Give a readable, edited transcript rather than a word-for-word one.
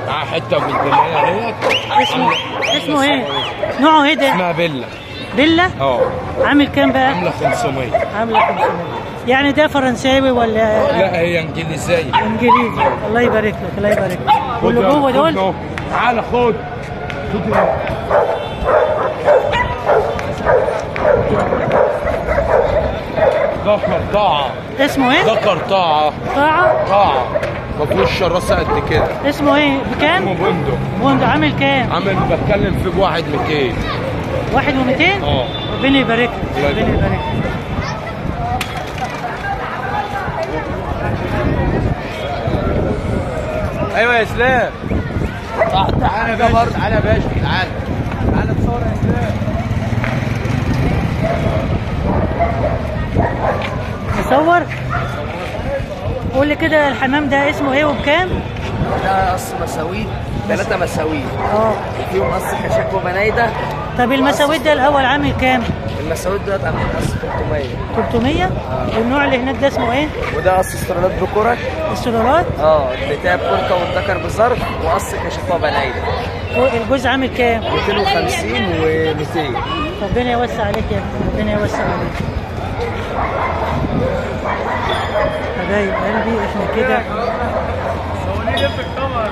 معاه حته من الجنيه ديت. اسمه ايه؟ نوعه ايه ده؟ اسمها بيلا. بيلا؟ اه. عامل كام بقى؟ عامله 500. عامله 500. يعني ده فرنساوي ولا؟ لا هي انجليزيه. انجليزي. الله يبارك لك، الله يبارك لك. واللي جوه دول؟ تعالى خد. ده قرطاعه. اسمه ايه؟ ده قرطاعه. قرطاعه؟ ما فيهوش شراسه قد كده. اسمه ايه؟ بكام؟ اسمه بندق. بندق عامل كام؟ عامل بتكلم فيه بواحد 200. 1 و200؟ اه. ربنا يبارك لك، ربنا يبارك لك. ايوه يا اسلام. تعالى يا باشا، تعالى يا باشا، تعالى. تعالى تصور يا اسلام. نصور؟ قول لي كده الحمام ده اسمه ايه وبكام؟ ده قص مساويد، 3 مساويد. فيهم قص كشاك وبنايده. طب المساويد ده الاول عامل كام؟ المساويد دلوقتي عاملين قص 300. 300؟ والنوع اللي هناك ده اسمه ايه؟ وده قص استرالات بكرك. السلالات؟ بتاع بكركه والذكر بظرف، وقص كشاك وبنايده. الجوز عامل كام؟ 250 و200. ربنا يوسع عليك يا ابني، ربنا يوسع عليك. حبايب قلبي احنا كده صوريني في الكاميرا.